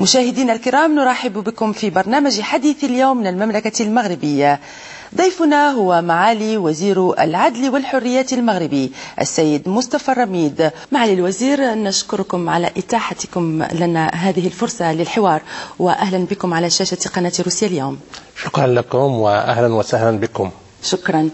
مشاهدينا الكرام، نرحب بكم في برنامج حديث اليوم من المملكة المغربية. ضيفنا هو معالي وزير العدل والحريات المغربي السيد مصطفى الرميد. معالي الوزير، نشكركم على إتاحتكم لنا هذه الفرصة للحوار، وأهلا بكم على شاشة قناة روسيا اليوم. شكرا لكم وأهلا وسهلا بكم. شكرا.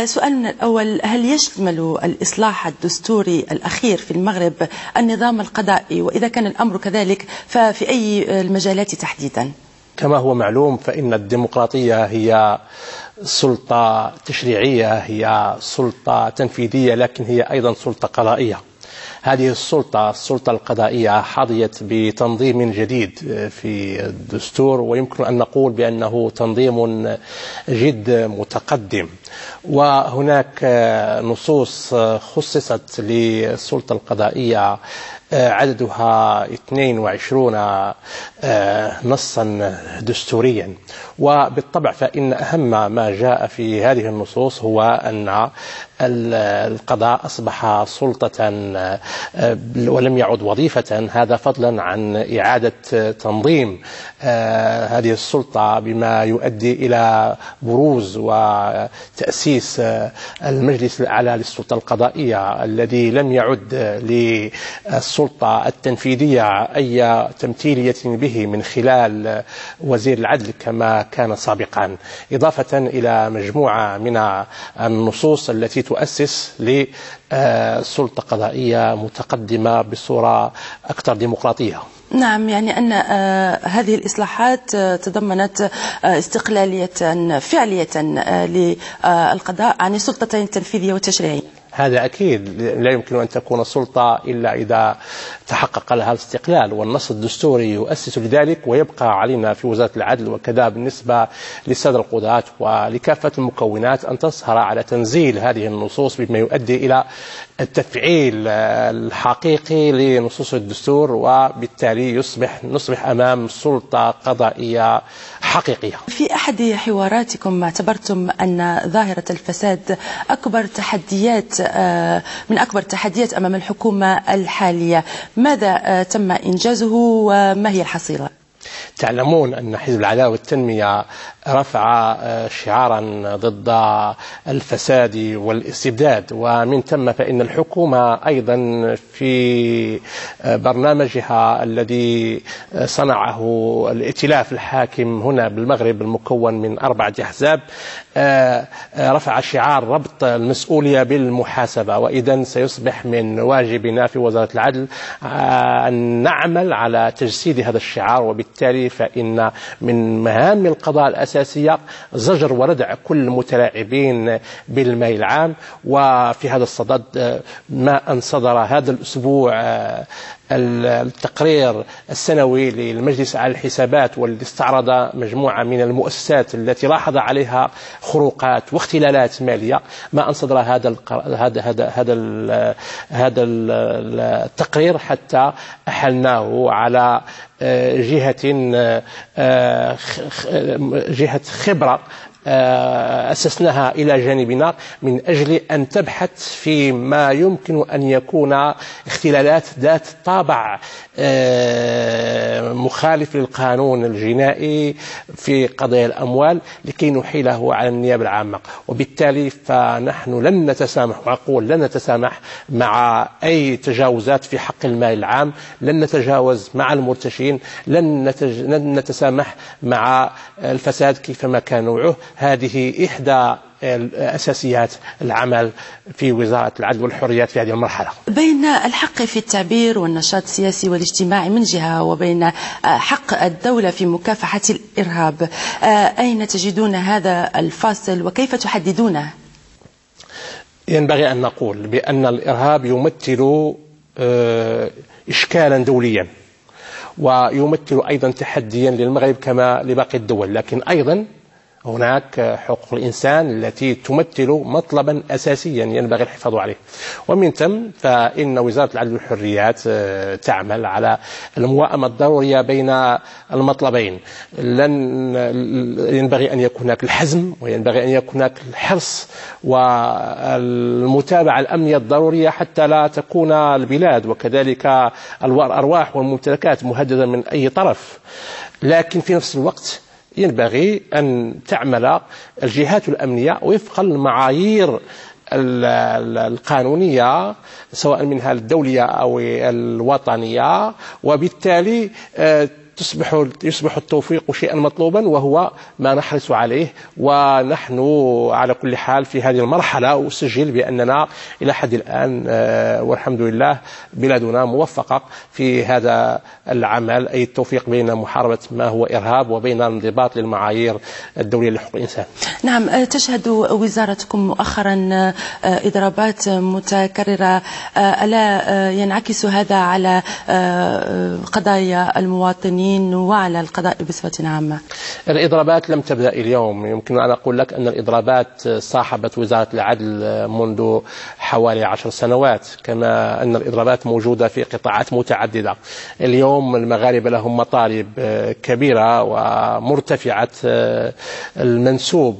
سؤالنا الأول: هل يشمل الإصلاح الدستوري الأخير في المغرب النظام القضائي؟ وإذا كان الأمر كذلك ففي أي المجالات تحديدا؟ كما هو معلوم فإن الديمقراطية هي سلطة تشريعية، هي سلطة تنفيذية، لكن هي أيضا سلطة قضائية. هذه السلطة القضائية حظيت بتنظيم جديد في الدستور، ويمكن أن نقول بأنه تنظيم جد متقدم. وهناك نصوص خصصت للسلطة القضائية عددها 22 نصا دستوريا. وبالطبع فإن أهم ما جاء في هذه النصوص هو أن القضاء أصبح سلطة ولم يعد وظيفة، هذا فضلا عن إعادة تنظيم هذه السلطة بما يؤدي إلى بروز وتأسيس المجلس الأعلى للسلطة القضائية الذي لم يعد للسلطة التنفيذية أي تمثيلية به من خلال وزير العدل كما كان سابقا، إضافة إلى مجموعة من النصوص التي تؤسس لسلطة قضائية متقدمة بصورة أكثر ديمقراطية. نعم، يعني أن هذه الإصلاحات تضمنت استقلالية فعلية للقضاء عن السلطتين التنفيذية والتشريعية. هذا أكيد، لا يمكن أن تكون سلطة إلا إذا تحقق لها الاستقلال، والنص الدستوري يؤسس لذلك. ويبقى علينا في وزارة العدل وكذا بالنسبة للسادة القضاة ولكافة المكونات أن تسهر على تنزيل هذه النصوص بما يؤدي إلى التفعيل الحقيقي لنصوص الدستور، وبالتالي نصبح أمام سلطة قضائية حقيقية. في أحد حواراتكم اعتبرتم أن ظاهرة الفساد من أكبر التحديات أمام الحكومة الحالية، ماذا تم إنجازه وما هي الحصيلة؟ تعلمون أن حزب العدالة والتنمية رفع شعارا ضد الفساد والاستبداد، ومن ثم فإن الحكومة أيضا في برنامجها الذي صنعه الائتلاف الحاكم هنا بالمغرب المكون من 4 أحزاب رفع شعار ربط المسؤولية بالمحاسبة. وإذا سيصبح من واجبنا في وزارة العدل أن نعمل على تجسيد هذا الشعار، وبالتالي فإن من مهام القضاء الأساسية زجر وردع كل المتلاعبين بالمال العام. وفي هذا الصدد ما أن صدر هذا الأسبوع التقرير السنوي للمجلس على الحسابات، والذي استعرض مجموعة من المؤسسات التي لاحظ عليها خروقات واختلالات مالية. ما أن صدر هذا التقرير حتى أحلناه على جهة خبرة أسسناها إلى جانبنا من أجل أن تبحث في ما يمكن أن يكون اختلالات ذات طابع مخالف للقانون الجنائي في قضايا الأموال لكي نحيله على النيابة العامة. وبالتالي فنحن لن نتسامح مع أي تجاوزات في حق المال العام، لن نتجاوز مع المرتشين، لن نتسامح مع الفساد كيفما كان نوعه. هذه إحدى أساسيات العمل في وزارة العدل والحريات في هذه المرحلة. بين الحق في التعبير والنشاط السياسي والاجتماعي من جهة، وبين حق الدولة في مكافحة الإرهاب، أين تجدون هذا الفاصل وكيف تحددونه؟ ينبغي أن نقول بأن الإرهاب يمثل إشكالا دوليا، ويمثل أيضا تحديا للمغرب كما لباقي الدول، لكن أيضا هناك حقوق الإنسان التي تمثل مطلبا أساسيا ينبغي الحفاظ عليه، ومن ثم فإن وزارة العدل والحريات تعمل على الموائمة الضرورية بين المطلبين. ينبغي أن يكون هناك الحزم، وينبغي أن يكون هناك الحرص والمتابعة الأمنية الضرورية حتى لا تكون البلاد وكذلك الأرواح والممتلكات مهددة من أي طرف. لكن في نفس الوقت ينبغي أن تعمل الجهات الأمنية وفق المعايير القانونية سواء منها الدولية أو الوطنية، وبالتالي يصبح التوفيق شيئا مطلوبا، وهو ما نحرص عليه. ونحن على كل حال في هذه المرحلة أسجل بأننا إلى حد الآن والحمد لله بلادنا موفقة في هذا العمل، أي التوفيق بين محاربة ما هو إرهاب وبين الانضباط للمعايير الدولية لحقوق الإنسان. نعم، تشهد وزارتكم مؤخرا إضرابات متكررة، ألا ينعكس هذا على قضايا المواطنين وعلى القضاء بصفة عامة؟ الإضرابات لم تبدأ اليوم، يمكن أن أقول لك أن الإضرابات صاحبت وزارة العدل منذ حوالي 10 سنوات، كما أن الإضرابات موجودة في قطاعات متعددة. اليوم المغاربة لهم مطالب كبيرة ومرتفعة المنسوب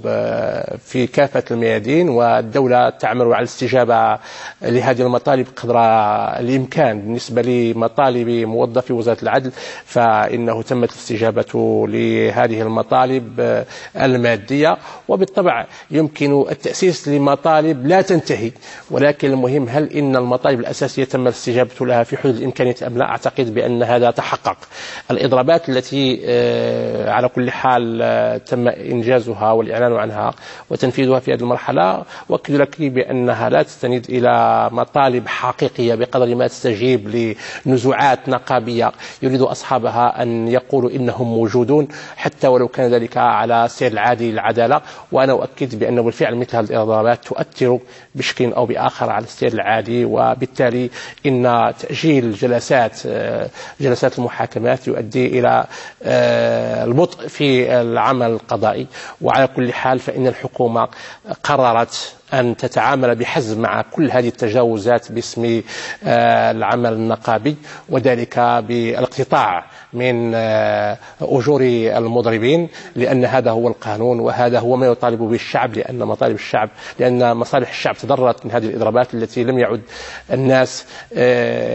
في كافة الميادين، والدولة تعمل على الاستجابة لهذه المطالب قدر الإمكان. بالنسبة لمطالب موظفي وزارة العدل فإنه تمت الاستجابة لهذه المطالب المادية، وبالطبع يمكن التأسيس لمطالب لا تنتهي، ولكن المهم هل إن المطالب الأساسية تم الاستجابة لها في حدود الإمكانية أم لا؟ أعتقد بأن هذا تحقق. الإضرابات التي على كل حال تم إنجازها والإعلان عنها وتنفيذها في هذه المرحلة وأكد لك بأنها لا تستند إلى مطالب حقيقية بقدر ما تستجيب لنزوعات نقابية يريد أصحابها أن يقولوا إنهم موجودون حتى ولو كان ذلك على سير العادي للعدالة. وأنا أؤكد بأنه بالفعل مثل هذه الإضرابات تؤثر بشكل أو بآخر على السير العادي، وبالتالي إن تأجيل جلسات المحاكمات يؤدي إلى البطء في العمل القضائي. وعلى كل حال فإن الحكومة قررت أن تتعامل بحزم مع كل هذه التجاوزات باسم العمل النقابي، وذلك بالاقتطاع من أجور المضربين، لأن هذا هو القانون وهذا هو ما يطالب به الشعب، لأن مصالح الشعب تضررت من هذه الإضرابات التي لم يعد الناس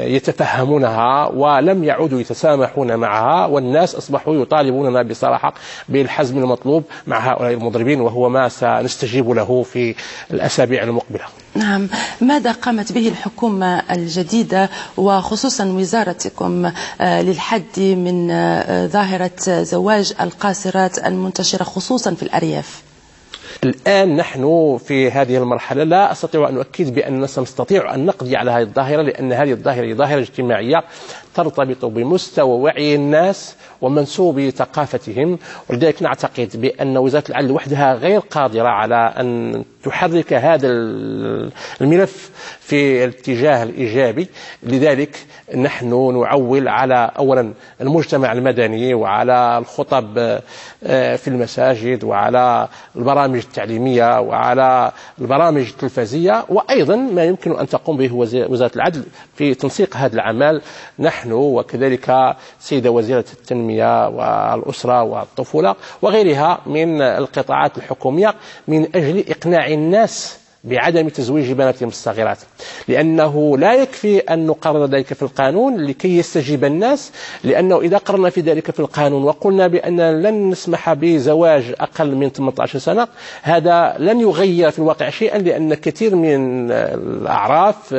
يتفهمونها ولم يعودوا يتسامحون معها، والناس أصبحوا يطالبوننا بصراحة بالحزم المطلوب مع هؤلاء المضربين، وهو ما سنستجيب له في الأسابيع المقبلة. نعم، ماذا قامت به الحكومة الجديدة وخصوصا وزارتكم للحد من ظاهرة زواج القاصرات المنتشرة خصوصا في الأرياف؟ الآن نحن في هذه المرحلة لا أستطيع أن أؤكد بأننا سنستطيع أن نقضي على هذه الظاهرة، لأن هذه الظاهرة ظاهرة اجتماعية ترتبط بمستوى وعي الناس ومنسوب ثقافتهم، ولذلك نعتقد بأن وزارة العدل وحدها غير قادرة على أن تحرك هذا الملف في الاتجاه الإيجابي. لذلك نحن نعول على أولا المجتمع المدني وعلى الخطب في المساجد وعلى البرامج التعليمية وعلى البرامج التلفزية، وأيضا ما يمكن أن تقوم به وزارة العدل في تنسيق هذا العمل. نحن وكذلك سيدة وزيرة التنمية والأسرة والطفولة وغيرها من القطاعات الحكومية من أجل إقناع الناس بعدم تزويج بناتهم الصغيرات، لأنه لا يكفي أن نقرر ذلك في القانون لكي يستجيب الناس، لأنه إذا قررنا في ذلك في القانون وقلنا بأن لن نسمح بزواج أقل من 18 سنة، هذا لن يغير في الواقع شيئا، لأن كثير من الأعراف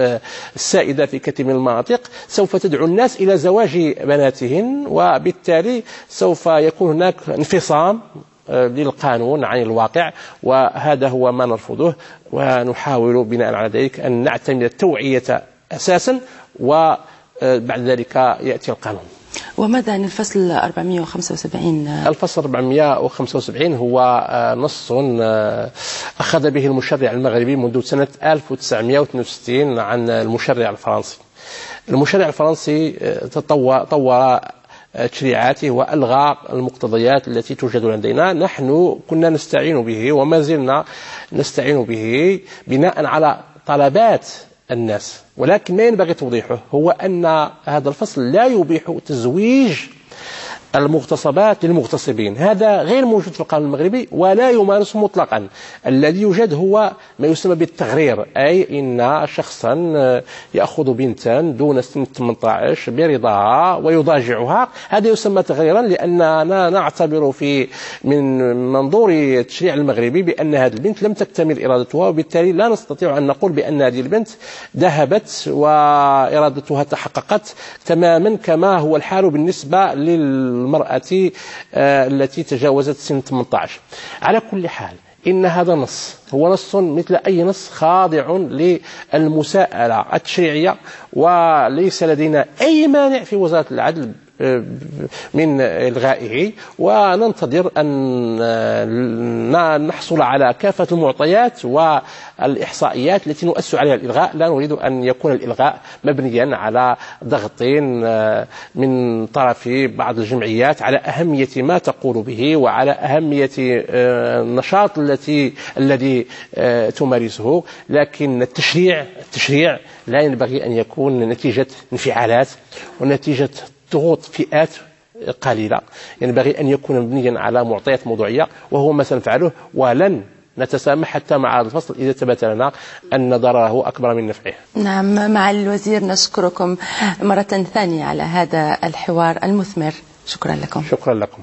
السائدة في كثير من المناطق سوف تدعو الناس إلى زواج بناتهن، وبالتالي سوف يكون هناك انفصام للقانون عن الواقع، وهذا هو ما نرفضه. ونحاول بناء على ذلك أن نعتمد التوعية أساسا وبعد ذلك يأتي القانون. وماذا عن الفصل 475؟ الفصل 475 هو نص أخذ به المشرع المغربي منذ سنة 1962 عن المشرع الفرنسي. المشرع الفرنسي طور تشريعاته وألغى المقتضيات التي توجد لدينا. نحن كنا نستعين به وما زلنا نستعين به بناء على طلبات الناس، ولكن ما ينبغي توضيحه هو أن هذا الفصل لا يبيح تزويج المغتصبات للمغتصبين. هذا غير موجود في القانون المغربي ولا يمارس مطلقا. الذي يوجد هو ما يسمى بالتغرير، أي إن شخصا يأخذ بنتا دون سن 18 برضاها ويضاجعها، هذا يسمى تغريرا، لأننا نعتبر من منظور التشريع المغربي بأن هذه البنت لم تكتمل إرادتها، وبالتالي لا نستطيع أن نقول بأن هذه البنت ذهبت وإرادتها تحققت تماما كما هو الحال بالنسبة المرأة التي تجاوزت سن 18. على كل حال إن هذا نص هو نص مثل أي نص خاضع للمساءلة التشريعية، وليس لدينا أي مانع في وزارة العدل من إلغائه، وننتظر أن نحصل على كافة المعطيات والإحصائيات التي نؤسس عليها الإلغاء. لا نريد أن يكون الإلغاء مبنيا على ضغط من طرف بعض الجمعيات على أهمية ما تقول به وعلى أهمية النشاط الذي تمارسه، لكن التشريع لا ينبغي أن يكون نتيجة انفعالات ونتيجة ضغوط فئات قليلة، ينبغي أن يكون مبنيا على معطيات موضوعية، وهو ما سنفعله، ولن نتسامح حتى مع هذا الفصل إذا ثبت لنا أن ضرره أكبر من نفعه. نعم، معالي الوزير، نشكركم مرة ثانية على هذا الحوار المثمر. شكرا لكم. شكرا لكم.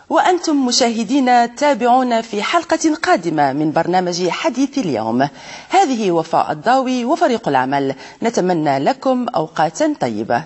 وأنتم مشاهدين تابعونا في حلقة قادمة من برنامج حديث اليوم. هذه وفاء الضاوي وفريق العمل، نتمنى لكم أوقاتا طيبة.